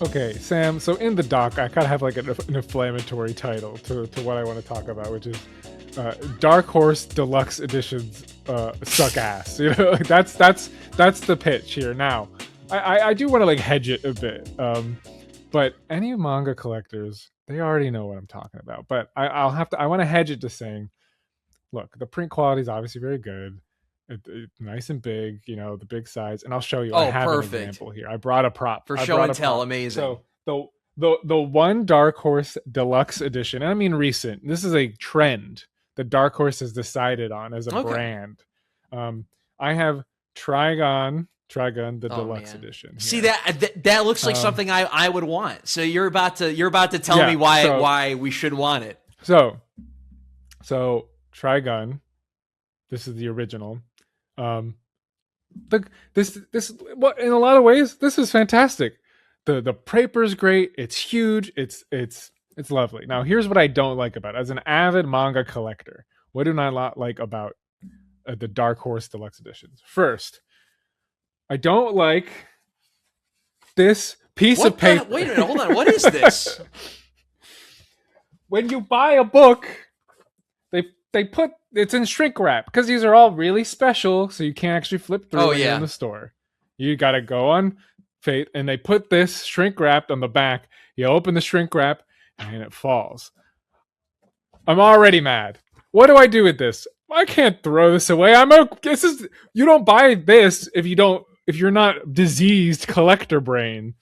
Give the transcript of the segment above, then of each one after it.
Okay, Sam. So in the doc, I kind of have like an inflammatory title to what I want to talk about, which is Dark Horse Deluxe Editions suck ass. You know, like that's the pitch here. Now, I do want to like hedge it a bit, but any manga collectors, they already know what I'm talking about. But I want to hedge it to saying, look, the print quality is obviously very good. Nice and big, you know, the big size. And I'll show you. I Oh, have an perfect. example here. I brought a prop. For I show brought and a tell, prop. amazing. So the one Dark Horse Deluxe Edition, and I mean recent. This is a trend that Dark Horse has decided on as a Okay. brand. I have Trigon, the Oh Deluxe man. Edition. See Here. that looks like something I would want. So you're about to tell Yeah, me why we should want it. So Trigon. This is the original. Um, this what in a lot of ways this is fantastic. The paper is great. It's huge. It's lovely. Now here's what I don't like about it. As an avid manga collector, what do I not like about the Dark Horse Deluxe Editions? First, I don't like this piece of paper. Wait a minute, hold on. What is this? When you buy a book, they put it's in shrink wrap because these are all really special, so you can't actually flip through it in the store. You got to go on Fate, and they put this shrink wrapped on the back. You open the shrink wrap, and it falls. I'm already mad. What do I do with this? I can't throw this away. You don't buy this if you're not diseased collector brain.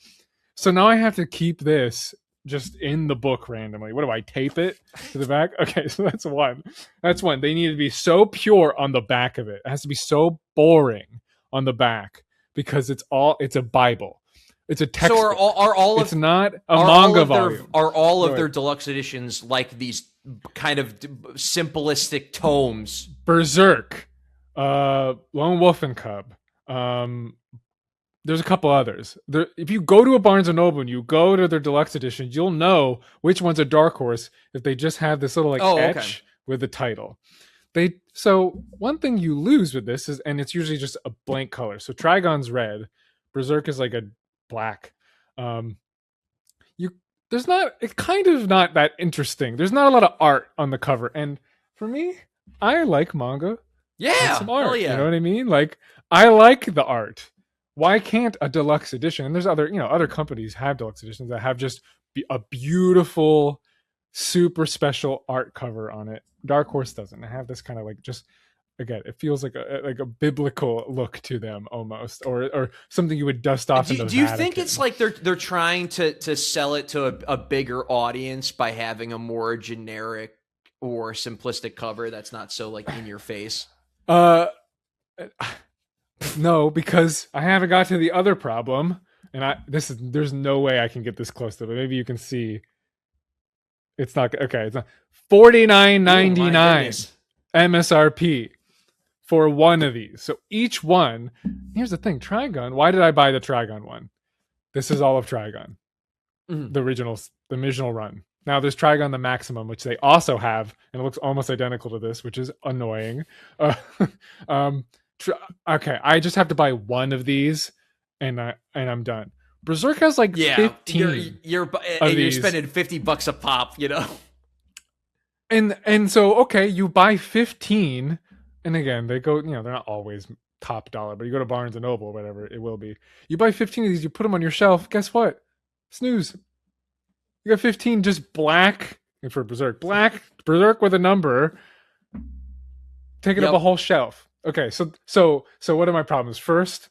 So now I have to keep this just in the book randomly. What do I tape it to the back? Okay, so that's one. They need to be so pure on the back of it. It has to be so boring on the back because it's a Bible. It's a text. So it's not a manga volume. Are all of their deluxe editions like these kind of simplistic tomes? Berserk, Lone Wolf and Cub. There's a couple others. If you go to a Barnes and Noble and you go to their deluxe editions, you'll know which one's a Dark Horse if they just have this little etch with the title. So one thing you lose with this is, and it's usually just a blank color. So Trigon's red, Berserk is like a black. It's kind of not that interesting. There's not a lot of art on the cover, and for me, I like manga. Yeah, some art. Hell yeah. You know what I mean? Like I like the art. Why can't a deluxe edition? And there's other companies have deluxe editions that have just a beautiful, super special art cover on it. Dark Horse doesn't. I have this kind of like just again, it feels like a biblical look to them almost, or something you would dust off. Do you think it's like they're trying to sell it to a bigger audience by having a more generic or simplistic cover that's not so like in your face? No, because I haven't got to the other problem, and there's no way I can get this close to it. But maybe you can see. It's not okay. It's not $49.99 MSRP for one of these. So each one. Here's the thing: Trigon. Why did I buy the Trigon one? This is all of Trigon, the original run. Now there's Trigon the Maximum, which they also have, and it looks almost identical to this, which is annoying. Okay, I just have to buy one of these, and I'm done. Berserk has like 15. You're spending $50 a pop, you know. And so okay, you buy 15, and again they go, they're not always top dollar, but you go to Barnes and Noble or whatever it will be. You buy 15 of these, you put them on your shelf. Guess what? Snooze. You got 15 just black, and for Berserk with a number, taking up a whole shelf. Okay, so what are my problems? First,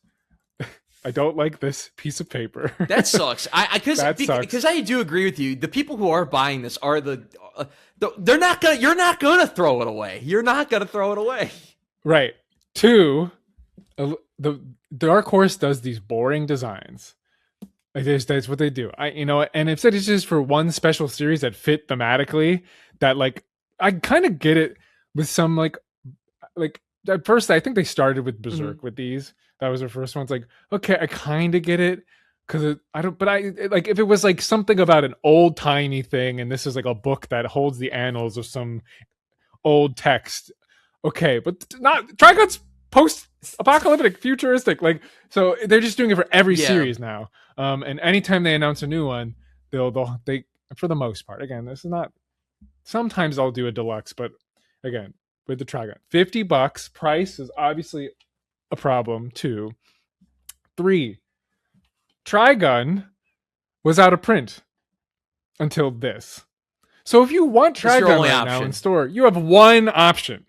I don't like this piece of paper. That sucks. Because I do agree with you. The people who are buying this are you're not gonna throw it away. You're not gonna throw it away. Right. Two, the Dark Horse does these boring designs. Like that's what they do. And if it's just for one special series that fit thematically, that like I kind of get it with some like. At first, I think they started with Berserk with these. That was their first one. It's like, okay, I kind of get it because if it was like something about an old timey thing, and this is like a book that holds the annals of some old text. Okay, but not Trigon's post-apocalyptic, futuristic. Like, so they're just doing it for every Yeah. series now. And anytime they announce a new one, they for the most part. Again, this is not. Sometimes I'll do a deluxe, but again, with the Trigon, $50. Price is obviously a problem too. 3, Trigun was out of print until this. So if you want Trigun right now in store, you have one option.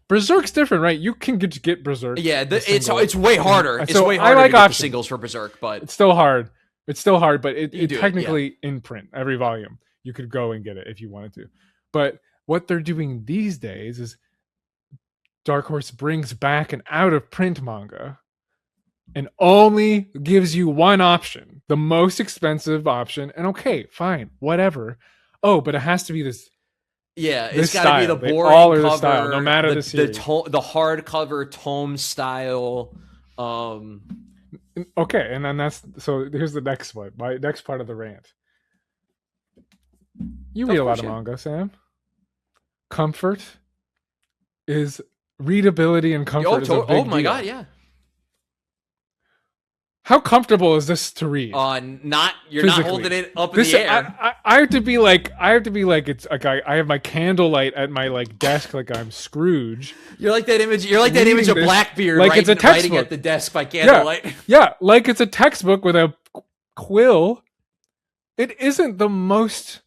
Berserk's different, right? You can get Berserk. Yeah, it's way harder. It's way harder to get the singles for Berserk, but it's still hard. It's still hard, but it technically in print, every volume. You could go and get it if you wanted to. But what they're doing these days is Dark Horse brings back an out of print manga and only gives you one option, the most expensive option. And okay, fine, whatever. Oh, but it has to be this. Yeah, it's got to be the boring cover, the style, no matter the series. The hardcover tome style. Okay, and then here's the next one. My next part of the rant. You read a lot of manga, Sam. Comfort is readability and comfort. Oh my god, yeah. How comfortable is this to read? You're not holding it up in the air. I have to be like it's like I have my candlelight at my like desk like I'm Scrooge. You're like that image. You're like that image of Blackbeard, like it's a textbook. Writing at the desk by candlelight. Yeah, like it's a textbook with a quill. It isn't the most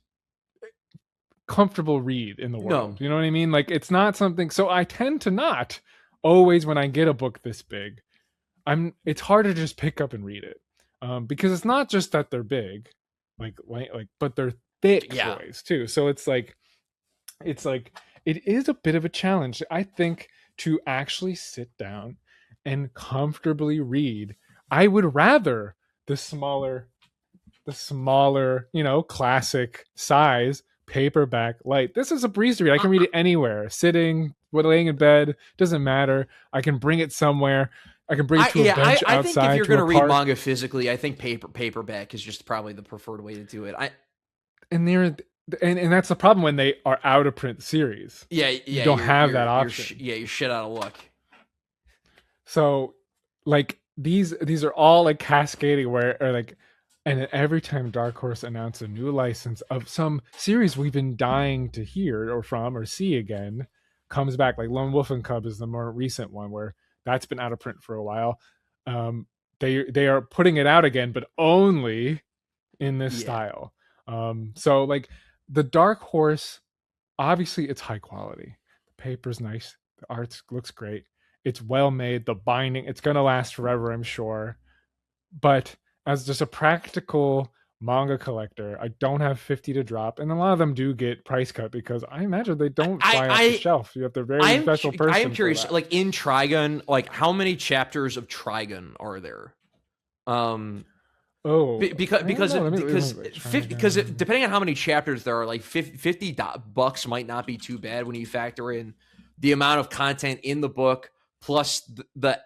comfortable read in the world. No. You know what I mean? Like it's not something. So I tend to not always when I get a book this big. It's hard to just pick up and read it because it's not just that they're big, but they're thick boys too. So it's like it is a bit of a challenge, I think, to actually sit down and comfortably read. I would rather the smaller, classic size paperback light. This is a breeze to read. I can read it anywhere, sitting, laying in bed, doesn't matter. I can bring it somewhere. I can bring it to a bench outside. I think if you're going to read manga physically, I think paperback is just probably the preferred way to do it. And that's the problem when they are out of print series. Yeah, you don't have that option. You're shit out of luck. So, like these are all like cascading and every time Dark Horse announces a new license of some series we've been dying to hear or see again, comes back. Like Lone Wolf and Cub is the more recent one where that's been out of print for a while. They are putting it out again, but only in this style. So like the Dark Horse, obviously it's high quality. The paper's nice. The art looks great. It's well made. The binding, it's going to last forever, I'm sure. But as just a practical manga collector, I don't have 50 to drop, and a lot of them do get price cut because I imagine they don't fly off the shelf. You have to very special person. I am curious, like in Trigun, like how many chapters of Trigun are there? Because depending on how many chapters there are, like $50 might not be too bad when you factor in the amount of content in the book plus the.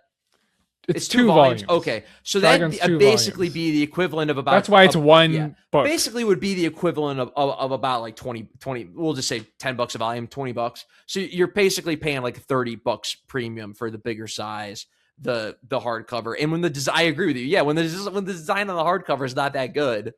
It's 2 volumes. Okay, so that basically be the equivalent of about. That's why it's one book. Basically, would be the equivalent of about like 20. We'll just say $10 a volume, $20. So you're basically paying like $30 premium for the bigger size, the hardcover. And when I agree with you. Yeah, when the design on the hardcover is not that good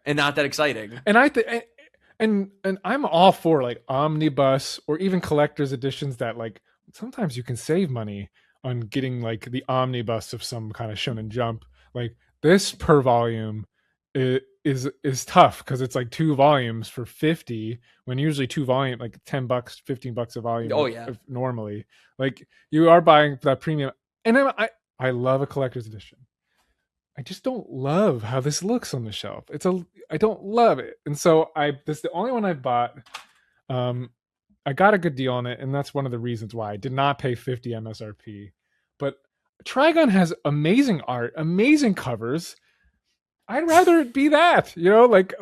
and not that exciting. And and I'm all for like omnibus or even collector's editions that like sometimes you can save money on getting like the omnibus of some kind of Shonen Jump. Like this per volume is tough because it's like 2 volumes for 50 when usually 2 volume like $10, $15 a volume. Oh yeah. Normally, like you are buying that premium, and I love a collector's edition. I just don't love how this looks on the shelf. I don't love it, and so this is the only one I've bought. I got a good deal on it, and that's one of the reasons why I did not pay 50 MSRP. But Trigun has amazing art, amazing covers. I'd rather it be that, like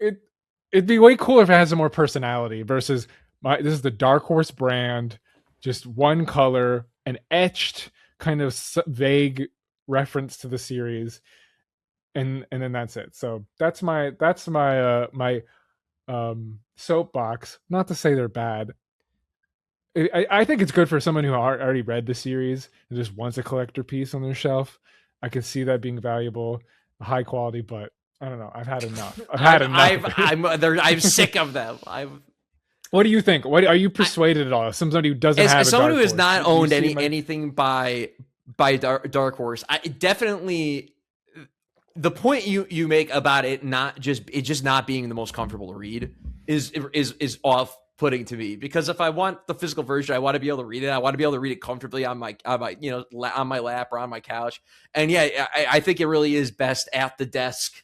it'd be way cooler if it has some more personality versus this is the Dark Horse brand, just one color, an etched kind of vague reference to the series, and then that's it. So that's my soapbox. Not to say they're bad. I think it's good for someone who already read the series and just wants a collector piece on their shelf. I can see that being valuable, high quality, but I don't know. I've had enough. I'm sick of them. What do you think? What are you persuaded at all? Somebody who doesn't have as someone who has horse, not owned anything by Dark Horse, I definitely the point you make about it just not being the most comfortable to read is off putting to me, because if I want the physical version, I want to be able to read it. I want to be able to read it comfortably on my on my lap or on my couch. And yeah, I think it really is best at the desk.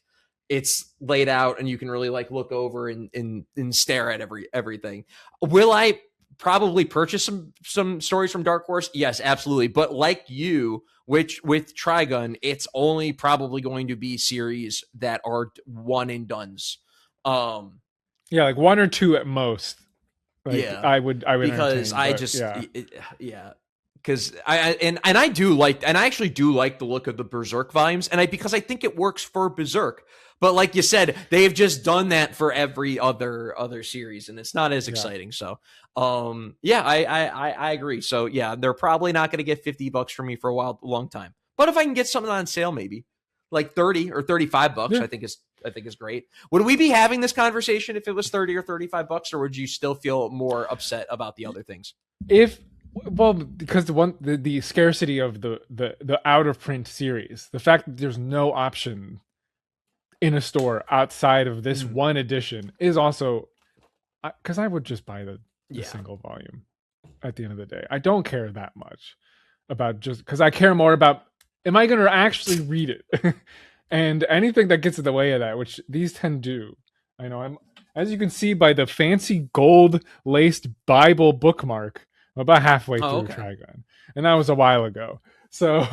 It's laid out and you can really like look over and stare at everything. Will I probably purchase some stories from Dark Horse? Yes, absolutely. But like you, which with Trigun, it's only probably going to be series that are one and dones. Yeah, like one or two at most. Like, yeah, I would because I just yeah. Because I actually do like the look of the Berserk volumes, and because I think it works for Berserk. But like you said, they've just done that for every other series, and it's not as exciting. So, yeah, I agree. So yeah, they're probably not going to get $50 from me for a long time. But if I can get something on sale, maybe like $30 or $35, yeah. I think is great. Would we be having this conversation if it was $30 or $35, or would you still feel more upset about the other things? Because the scarcity of the out of print series, the fact that there's no option in a store outside of this one edition is also, because I would just buy the single volume at the end of the day. I don't care that much about, just because I care more about, am I going to actually read it? And anything that gets in the way of that, which these 10 do. I know as you can see by the fancy gold laced Bible bookmark, I'm about halfway through Trigun, and that was a while ago. So